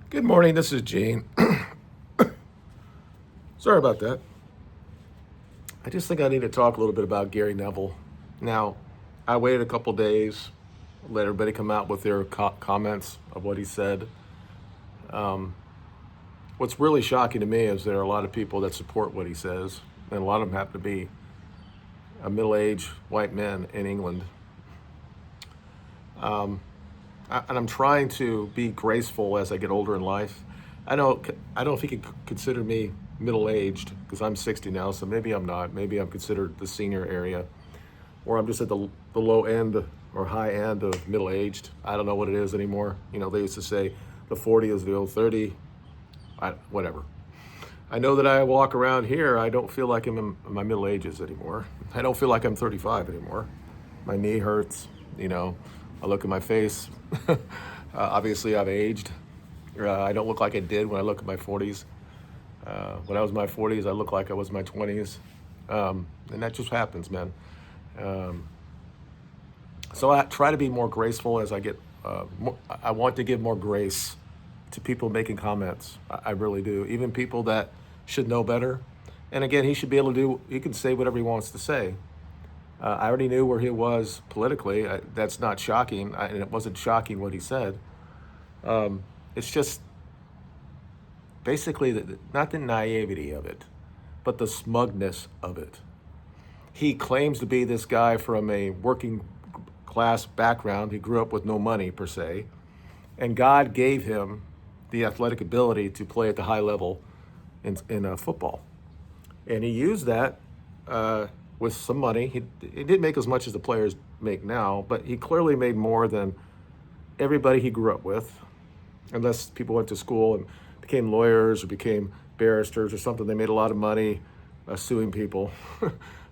Good morning, this is Gene. Sorry about that. I just think I need to talk a little bit about Gary Neville. Now, I waited a couple days, let everybody come out with their comments of what he said. What's really shocking to me is there are a lot of people that support what he says, and a lot of them happen to be middle-aged white men in England. And I'm trying to be graceful as I get older in life. I don't know if he could consider me middle-aged because I'm 60 now, so maybe I'm not. Maybe I'm considered the senior area, or I'm just at the low end or high end of middle-aged. I don't know what it is anymore. They used to say the 40 is the old 30. Whatever. I know that I walk around here, I don't feel like I'm in my middle ages anymore. I don't feel like I'm 35 anymore. My knee hurts, I look at my face. Obviously, I've aged. I don't look like I did when I look at my 40s. When I was in my 40s, I looked like I was in my 20s. And that just happens, man. So I try to be more graceful as I get more. I want to give more grace to people making comments. I really do. Even people that should know better. And again, he should be able to he can say whatever he wants to say. I already knew where he was politically. That's not shocking. And it wasn't shocking what he said. It's just basically not the naivety of it, but the smugness of it. He claims to be this guy from a working class background. He grew up with no money per se. And God gave him the athletic ability to play at the high level in football. And he used that with some money. He didn't make as much as the players make now, but he clearly made more than everybody he grew up with, unless people went to school and became lawyers or became barristers or something. They made a lot of money suing people.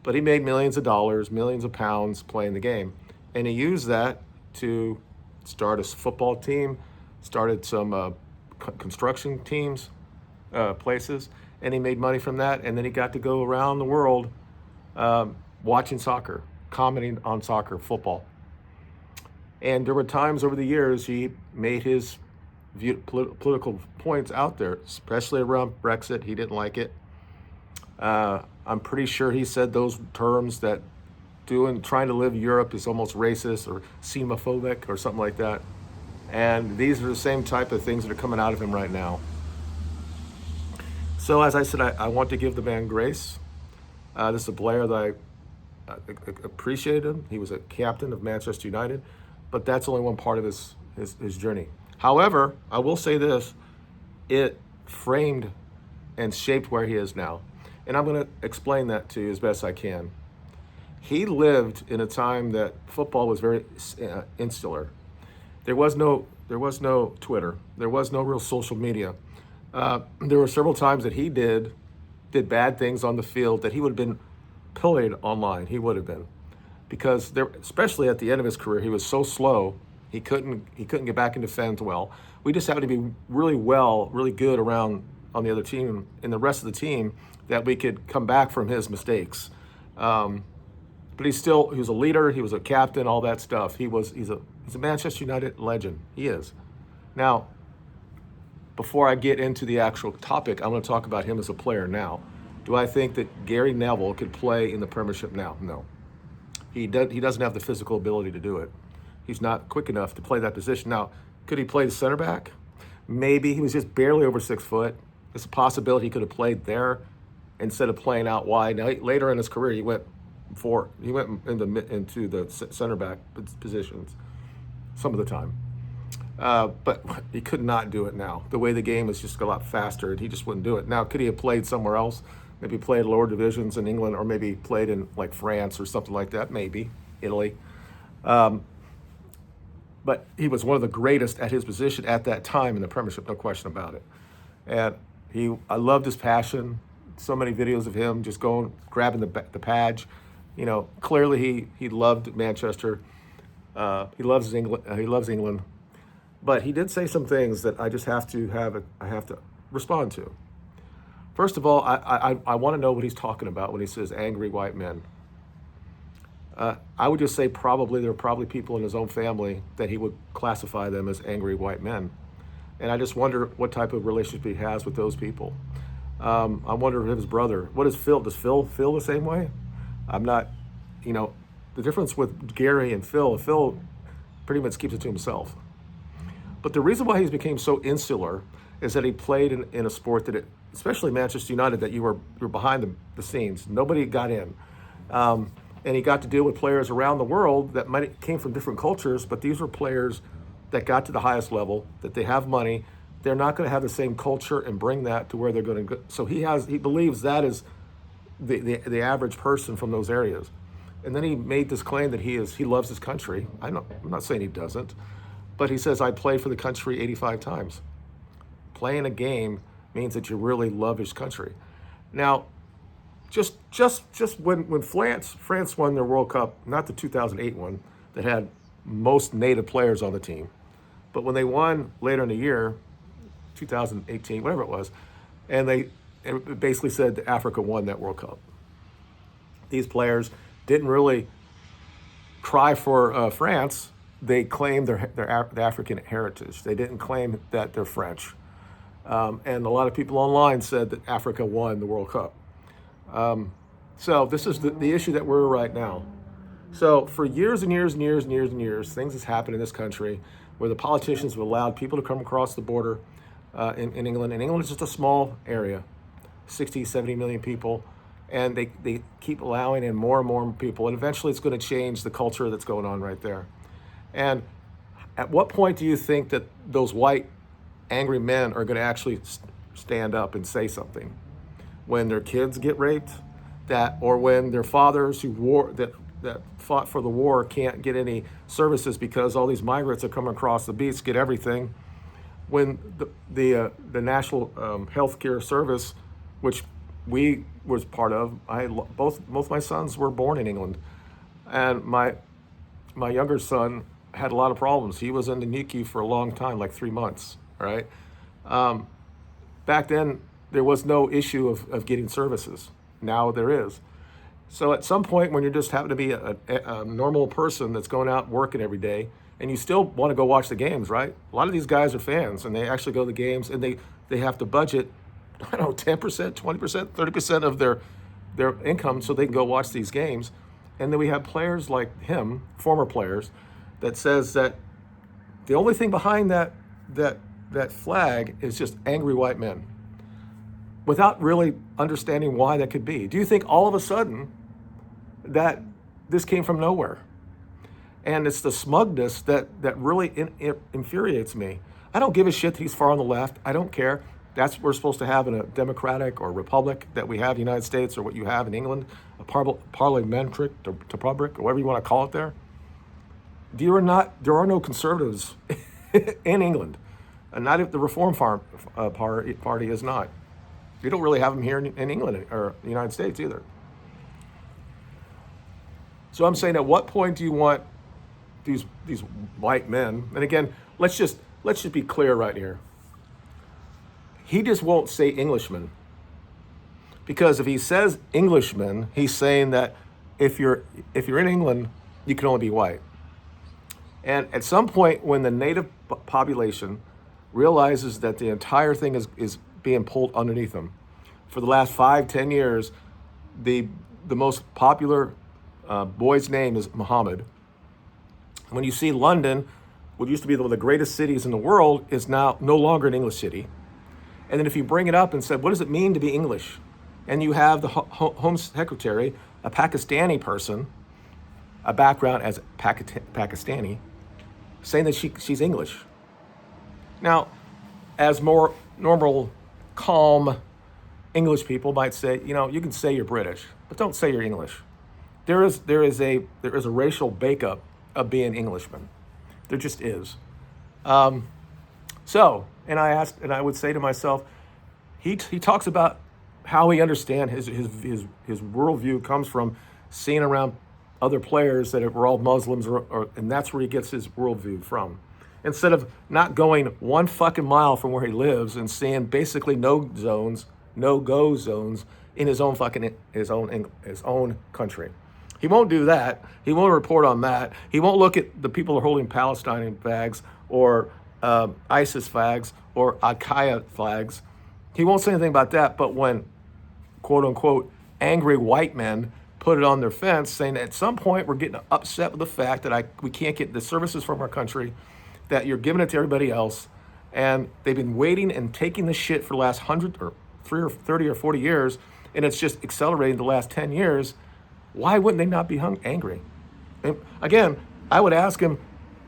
But he made millions of dollars, millions of pounds playing the game. And he used that to start a football team, started some construction teams, places, and he made money from that. And then he got to go around the world watching soccer, commenting on soccer, football. And there were times over the years he made his political points out there, especially around Brexit. He didn't like it. I'm pretty sure he said those terms that trying to live in Europe is almost racist or xenophobic or something like that. And these are the same type of things that are coming out of him right now. So as I said, I want to give the man grace. This is a player that I appreciated him. He was a captain of Manchester United, but that's only one part of his journey. However, I will say this, it framed and shaped where he is now. And I'm going to explain that to you as best I can. He lived in a time that football was very insular. There was no Twitter. There was no real social media. There were several times that he did bad things on the field that he would have been pilloried online. He would have been, because especially at the end of his career, he was so slow. He couldn't get back and defend well. We just happened to be really good around on the other team and the rest of the team that we could come back from his mistakes. But he was a leader. He was a captain, all that stuff. He's a Manchester United legend. He is. Now, before I get into the actual topic, I'm going to talk about him as a player now. Do I think that Gary Neville could play in the Premiership now? No. He doesn't have the physical ability to do it. He's not quick enough to play that position. Now, could he play the center back? Maybe. He was just barely over 6 foot. It's a possibility he could have played there instead of playing out wide. Now, later in his career, he went into the center back positions some of the time. But he could not do it now. The way the game is just a lot faster, and he just wouldn't do it. Now, could he have played somewhere else? Maybe played lower divisions in England, or maybe played in like France or something like that, maybe Italy. But he was one of the greatest at his position at that time in the Premiership, no question about it. And I loved his passion. So many videos of him just going, grabbing the badge. Clearly he loved Manchester. He loves England. He loves England. But he did say some things that I just have to respond to. First of all, I want to know what he's talking about when he says angry white men. I would just say there are probably people in his own family that he would classify them as angry white men. And I just wonder what type of relationship he has with those people. I wonder if his brother, what is Phil? Does Phil feel the same way? I'm not, you know, the difference with Gary and Phil pretty much keeps it to himself. But the reason why he's became so insular is that he played in a sport that, especially Manchester United, that you were behind the scenes. Nobody got in. And he got to deal with players around the world that came from different cultures, but these were players that got to the highest level, that they have money. They're not going to have the same culture and bring that to where they're going to go. So he believes that is the average person from those areas. And then he made this claim that he loves his country. I'm not saying he doesn't, but he says, I played for the country 85 times. Playing a game means that you really love his country. Now, just when France won their World Cup, not the 2008 one that had most native players on the team, but when they won later in the year, 2018, whatever it was, and it basically said that Africa won that World Cup. These players didn't really cry for France. They claimed their African heritage. They didn't claim that they're French. And a lot of people online said that Africa won the World Cup. So this is the issue that we're right now. So for years and years and years and years and years, things has happened in this country where the politicians have allowed people to come across the border in England. And England is just a small area, 60, 70 million people. And they keep allowing in more and more people. And eventually it's going to change the culture that's going on right there. And at what point do you think that those white angry men are going to actually stand up and say something? When their kids get raped, or when their fathers that fought for the war can't get any services because all these migrants are coming across the beach, get everything. When the National Health Care Service, which we was part of, both my sons were born in England, and my younger son had a lot of problems. He was in the NICU for a long time, like 3 months. Right? Back then, there was no issue of getting services. Now there is. So at some point, when you just happen to be a normal person that's going out working every day, and you still want to go watch the games, right? A lot of these guys are fans, and they actually go to the games, and they have to budget, 10%, 20%, 30% of their income so they can go watch these games. And then we have players like him, former players, that says that the only thing behind that flag is just angry white men, without really understanding why that could be. Do you think all of a sudden that this came from nowhere? And it's the smugness that really infuriates me. I don't give a shit that he's far on the left. I don't care. That's what we're supposed to have in a democratic or republic that we have in the United States, or what you have in England, a parliamentary republic, or whatever you want to call it there. There are no conservatives in England. And not if the Reform Party is not. You don't really have them here in England or the United States either. So I'm saying, at what point do you want these white men? And again, let's just be clear right here. He just won't say Englishman, because if he says Englishman, he's saying that if you're in England, you can only be white. And at some point, when the native population realizes that the entire thing is being pulled underneath them. For the last 5-10 years, the most popular boy's name is Muhammad. When you see London, what used to be one of the greatest cities in the world, is now no longer an English city. And then if you bring it up and say, what does it mean to be English? And you have the Home Secretary, a Pakistani person, a background as Pakistani, saying that she's English. Now, as more normal, calm English people might say, you can say you're British, but don't say you're English. There is a racial makeup of being Englishman. There just is. And I would say to myself, he talks about how he understands his worldview comes from seeing around other players that were all Muslims, and that's where he gets his worldview from. Instead of not going 1 fucking mile from where he lives and seeing basically no-go zones in his own country. He won't do that. He won't report on that. He won't look at the people who are holding Palestinian flags or ISIS flags or Al-Qaeda flags. He won't say anything about that, but when, quote unquote, angry white men put it on their fence saying that at some point we're getting upset with the fact that we can't get the services from our country, that you're giving it to everybody else, and they've been waiting and taking the shit for the last 100 or 3 or 30 or 40 years, and it's just accelerating the last 10 years, why wouldn't they not be angry? And again, I would ask him,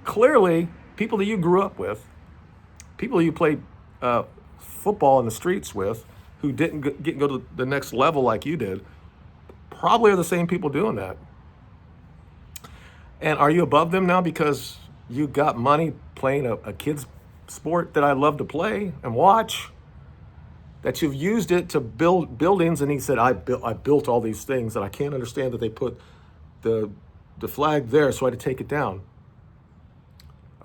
clearly, people that you grew up with, people you played football in the streets with, who didn't go to the next level like you did, probably are the same people doing that. And are you above them now because you got money playing a kid's sport that I love to play and watch? That you've used it to build buildings, and he said, I built all these things, and I can't understand that they put the flag there, so I had to take it down.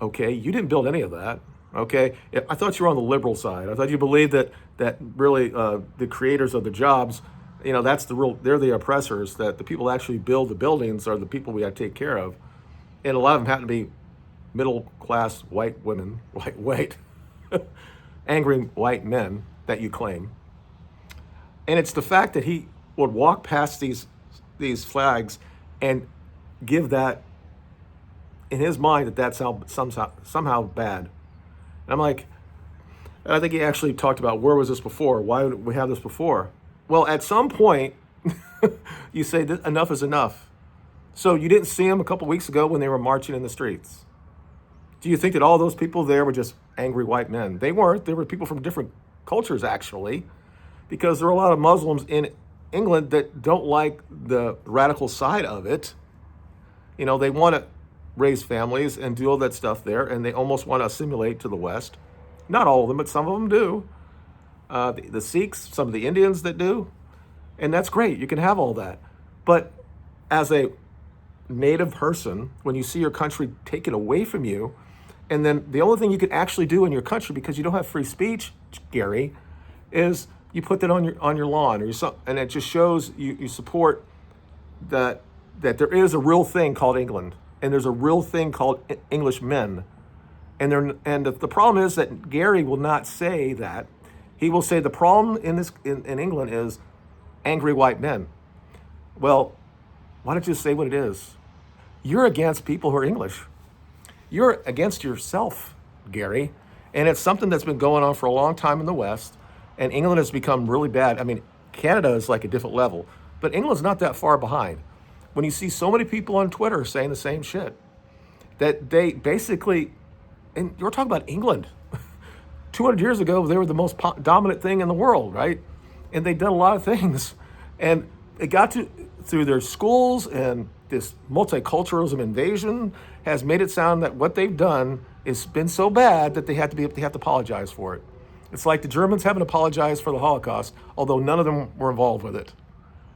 Okay, you didn't build any of that. Okay, I thought you were on the liberal side. I thought you believed that really the creators of the jobs, they're the oppressors, that the people that actually build the buildings are the people we got to take care of. And a lot of them happen to be middle class white women, white, angry white men that you claim. And it's the fact that he would walk past these flags and give that, in his mind, that's somehow bad. And I'm like, I think he actually talked about, where was this before? Why did we have this before? Well, at some point, you say that enough is enough. So you didn't see them a couple weeks ago when they were marching in the streets. Do you think that all those people there were just angry white men? They weren't. They were people from different cultures, actually, because there are a lot of Muslims in England that don't like the radical side of it. They want to raise families and do all that stuff there, and they almost want to assimilate to the West. Not all of them, but some of them do. The Sikhs, some of the Indians that do, and that's great. You can have all that. But as a native person, when you see your country taken away from you, and then the only thing you can actually do in your country, because you don't have free speech, Gary, is you put that on your lawn, and it just shows you support that there is a real thing called England, and there's a real thing called Englishmen, and the problem is that Gary will not say that. He will say the problem in England is angry white men. Well, why don't you say what it is? You're against people who are English. You're against yourself, Gary. And it's something that's been going on for a long time in the West. And England has become really bad. I mean, Canada is like a different level. But England's not that far behind. When you see so many people on Twitter saying the same shit, that they basically, and you're talking about England. 200 years ago, they were the most dominant thing in the world, right? And they did a lot of things. And it got through their schools, and this multiculturalism invasion has made it sound that what they've done has been so bad that they have to apologize for it. It's like the Germans haven't apologized for the Holocaust, although none of them were involved with it.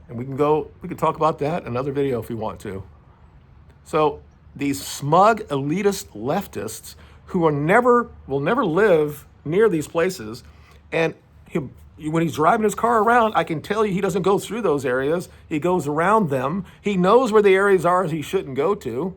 And we can talk about that in another video if we want to. So these smug elitist leftists who will never live near these places, and when he's driving his car around, I can tell you he doesn't go through those areas. He goes around them. He knows where the areas are he shouldn't go to.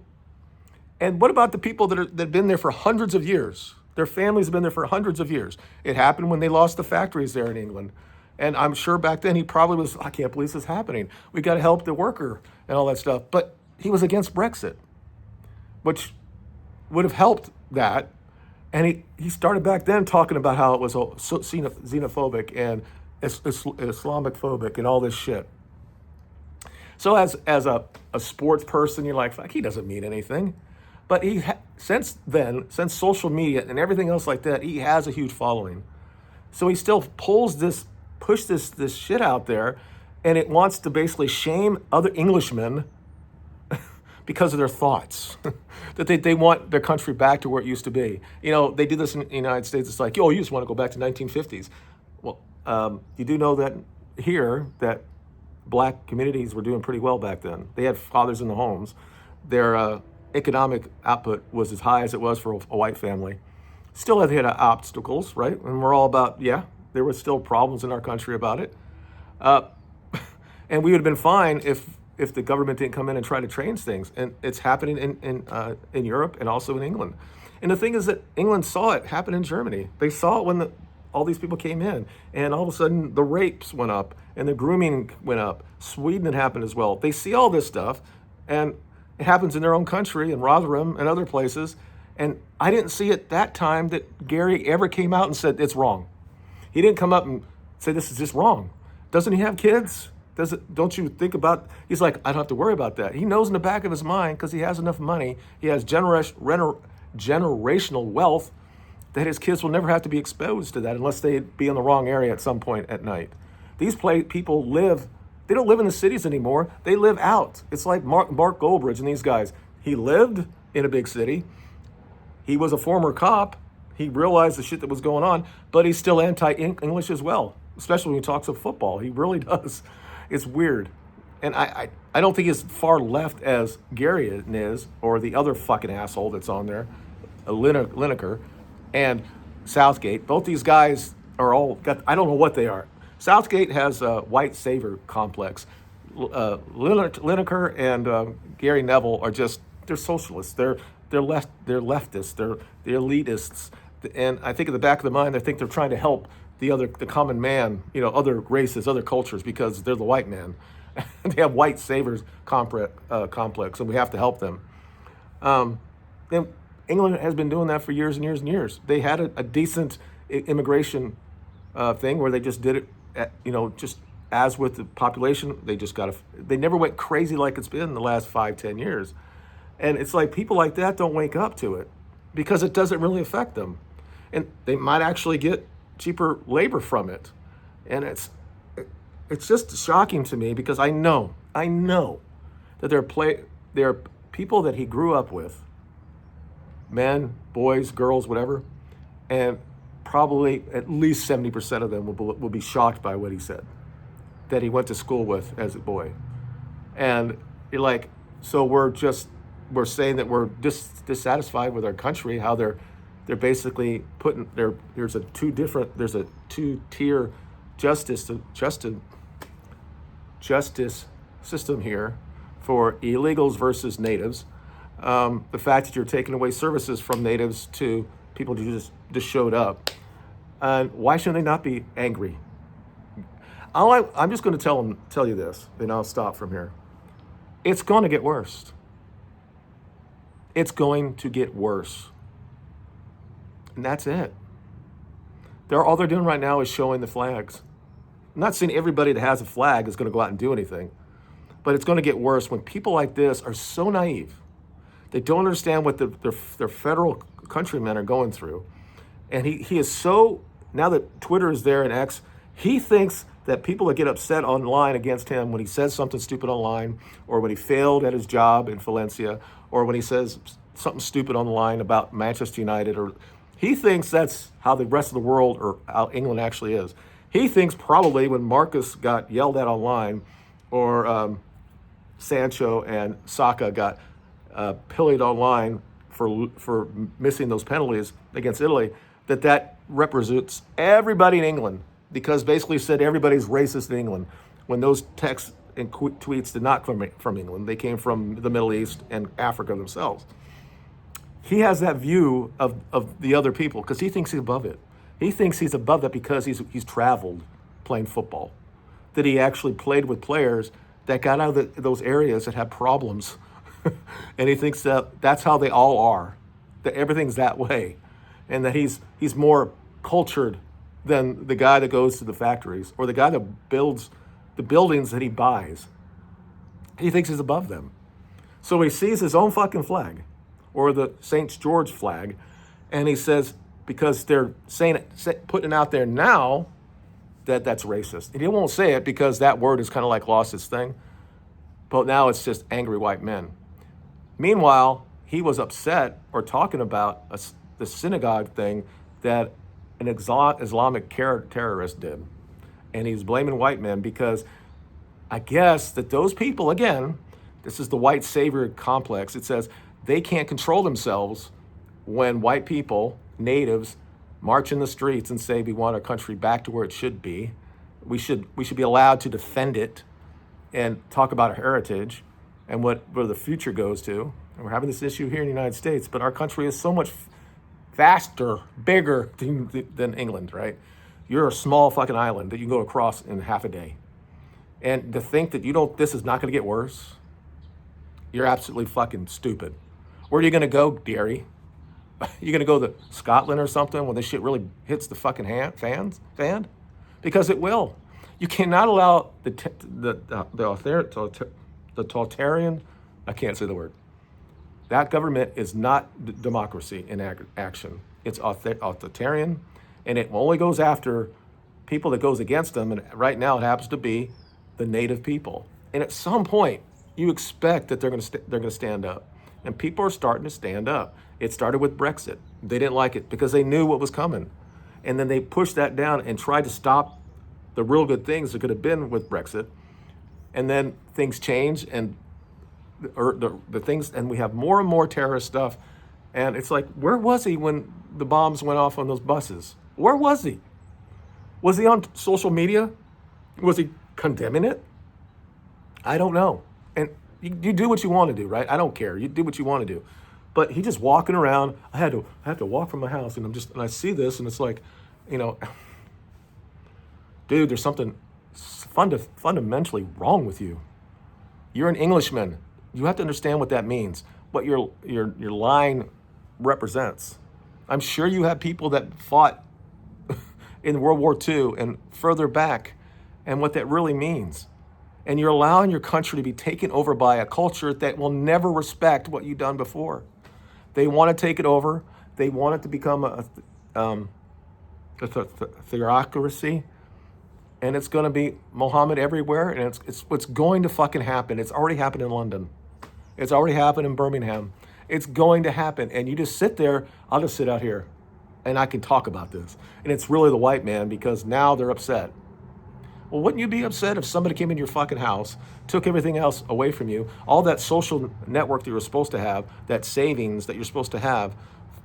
And what about the people that have been there for hundreds of years? Their families have been there for hundreds of years. It happened when they lost the factories there in England. And I'm sure back then he probably was, I can't believe this is happening. We got to help the worker and all that stuff. But he was against Brexit, which would have helped that. And he started back then talking about how it was so xenophobic and Islamophobic and all this shit. So as a sports person, you're like, fuck, he doesn't mean anything. But since social media and everything else like that, he has a huge following. So he still pushes this shit out there, and it wants to basically shame other Englishmen because of their thoughts, that they want their country back to where it used to be. They do this in the United States. It's like, you just want to go back to 1950s. Well, you do know that here that black communities were doing pretty well back then. They had fathers in the homes. Their economic output was as high as it was for a white family. Still they had obstacles, right? And we're all about, there were still problems in our country about it. And we would have been fine if the government didn't come in and try to change things. And it's happening in Europe and also in England. And the thing is that England saw it happen in Germany. They saw it when all these people came in, and all of a sudden the rapes went up and the grooming went up. Sweden had happened as well. They see all this stuff, and it happens in their own country, in Rotherham and other places. And I didn't see at that time that Gary ever came out and said it's wrong. He didn't come up and say this is just wrong. Doesn't he have kids? Don't you think about, he's like, I don't have to worry about that. He knows in the back of his mind, because he has enough money, he has generational wealth, that his kids will never have to be exposed to that unless they be in the wrong area at some point at night. These people live, they don't live in the cities anymore. They live out. It's like Mark Goldbridge and these guys. He lived in a big city. He was a former cop. He realized the shit that was going on, but he's still anti-English as well, especially when he talks of football. He really does. It's weird. And I don't think he's far left as Gary is, or the other fucking asshole that's on there, Lineker and Southgate. Both these guys are all got, I don't know what they are. Southgate has a white savior complex. Lineker and Gary Neville are just, they're socialists. They're leftists. They're elitists. And I think in the back of the mind, they think they're trying to help the common man, other races, other cultures, because they're the white man. They have white saviors complex, and we have to help them. And England has been doing that for years and years and years. They had a decent immigration thing where they just did it, just as with the population. They never went crazy like it's been in the last 5-10 years. And it's like people like that don't wake up to it because it doesn't really affect them. And they might actually get cheaper labor from it. And it's just shocking to me, because I know that there are people that he grew up with, men, boys, girls, whatever, and probably at least 70% of them will be shocked by what he said, that he went to school with as a boy. And you're like, so we're saying that we're dissatisfied with our country, how they're basically putting there's a two-tier justice system here for illegals versus natives. The fact that you're taking away services from natives to people who just showed up. Why should they not be angry? I'm just going to tell you this, and I'll stop from here. It's going to get worse. It's going to get worse. And that's it. All they're doing right now is showing the flags. I'm not saying everybody that has a flag is going to go out and do anything, but it's going to get worse when people like this are so naive. They don't understand what their federal countrymen are going through. And he is so, now that Twitter is there and X, he thinks that people that get upset online against him when he says something stupid online, or when he failed at his job in Valencia, or when he says something stupid online about Manchester United, or he thinks that's how the rest of the world, or how England actually is. He thinks probably when Marcus got yelled at online, or Sancho and Saka got pilloried online for missing those penalties against Italy, that represents everybody in England, because basically said everybody's racist in England, when those texts and tweets did not come from England. They came from the Middle East and Africa themselves. He has that view of the other people because he thinks he's above it. He thinks he's above that because he's traveled playing football, that he actually played with players that got out of those areas that had problems. And he thinks that that's how they all are, that everything's that way, and that he's more cultured than the guy that goes to the factories or the guy that builds the buildings that he buys. He thinks he's above them. So he sees his own fucking flag, or the St. George flag, and he says, because they're putting it out there now, that's racist. And he won't say it because that word has kind of like lost its thing. But now it's just angry white men. Meanwhile, he was upset or talking about the synagogue thing that an Islamic terrorist did. And he's blaming white men because I guess that those people, again, this is the white savior complex. It says they can't control themselves when white people, natives, march in the streets and say we want our country back to where it should be. We should be allowed to defend it and talk about our heritage and where the future goes to. And we're having this issue here in the United States, but our country is so much faster, bigger than England, right? You're a small fucking island that you can go across in half a day. And to think that this is not going to get worse, you're absolutely fucking stupid. Where are you going to go, Derry? You going to go to Scotland or something when this shit really hits the fucking fan? Because it will. You cannot allow the totalitarian, I can't say the word. That government is not democracy in action. It's authoritarian, and it only goes after people that goes against them. And right now, it happens to be the native people. And at some point, you expect that they're going to stand up, and people are starting to stand up. It started with Brexit. They didn't like it because they knew what was coming, and then they pushed that down and tried to stop the real good things that could have been with Brexit. And then things change, and the things, and we have more and more terrorist stuff. And it's like, where was he when the bombs went off on those buses? Where was he? Was he on social media? Was he condemning it? I don't know. And you do what you want to do, right? I don't care. You do what you want to do. But he just walking around. I have to walk from my house, and I see this, and it's like, dude, there's something fundamentally wrong with you. You're an Englishman. You have to understand what that means, what your line represents. I'm sure you have people that fought in World War II and further back, and what that really means. And you're allowing your country to be taken over by a culture that will never respect what you've done before. They want to take it over. They want it to become a theocracy. And it's going to be Mohammed everywhere, and it's what's going to fucking happen. It's already happened in London. It's already happened in Birmingham. It's going to happen, and you just sit there. I'll just sit out here, and I can talk about this. And it's really the white man, because now they're upset. Well, wouldn't you be upset if somebody came into your fucking house, took everything else away from you, all that social network that you were supposed to have, that savings that you're supposed to have,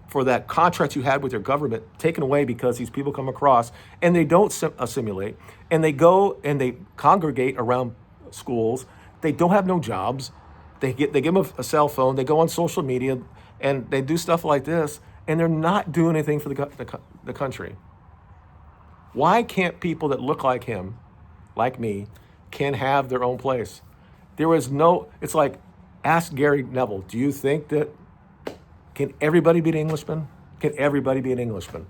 for that contract you had with your government taken away because these people come across and they don't assimilate, and they go and they congregate around schools. They don't have no jobs. They give them a cell phone. They go on social media and they do stuff like this, and they're not doing anything for the country. Why can't people that look like him, like me, can have their own place? It's like, ask Gary Neville, do you think that, can everybody be an Englishman? Can everybody be an Englishman?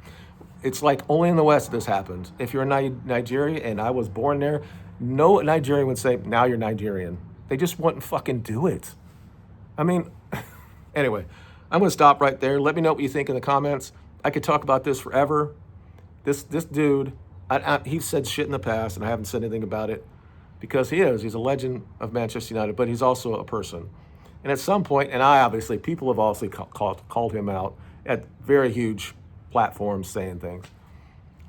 It's like only in the West this happens. If you're in Nigeria and I was born there, no Nigerian would say, now you're Nigerian. They just wouldn't fucking do it. I mean, anyway, I'm going to stop right there. Let me know what you think in the comments. I could talk about this forever. This dude, he's said shit in the past, and I haven't said anything about it because he's a legend of Manchester United, but he's also a person. And at some point, and people have also called him out at very huge platforms saying things.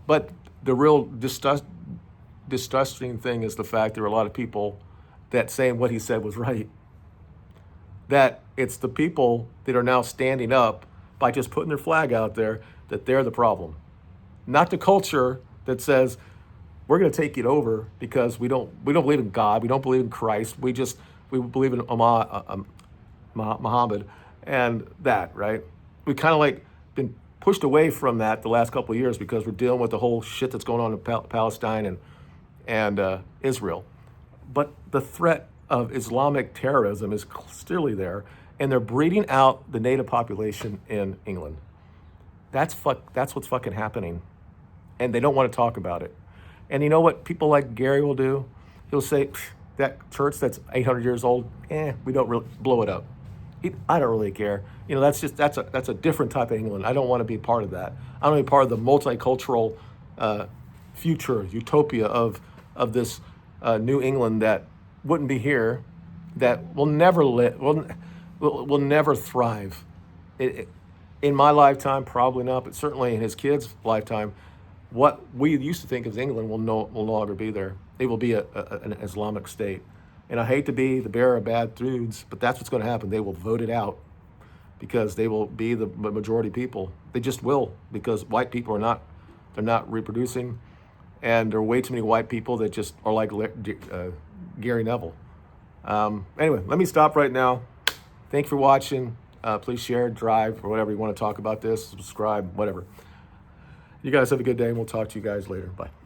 But the real disgusting thing is the fact there are a lot of people that saying what he said was right. That it's the people that are now standing up by just putting their flag out there that they're the problem. Not the culture that says, we're going to take it over because we don't believe in God, we don't believe in Christ, we believe in Muhammad, and that, right? We kind of like been pushed away from that the last couple of years because we're dealing with the whole shit that's going on in Palestine and Israel. But the threat of Islamic terrorism is clearly there, and they're breeding out the native population in England. That's what's fucking happening, and they don't want to talk about it. And you know what people like Gary will do? He'll say, that church that's 800 years old, we don't really blow it up. I don't really care. That's a different type of England. I don't want to be part of that. I don't want to be part of the multicultural future, utopia of this New England that wouldn't be here, that will never will never thrive. In my lifetime, probably not, but certainly in his kids' lifetime, what we used to think of England will no longer be there. It will be an Islamic state. And I hate to be the bearer of bad news, but that's what's going to happen. They will vote it out because they will be the majority people. They just will, because white people they're not reproducing, and there are way too many white people that just are like Gary Neville. Anyway, let me stop right now. Thank you for watching. Please share, drive, or whatever you want to talk about this, subscribe, whatever. You guys have a good day, and we'll talk to you guys later. Bye.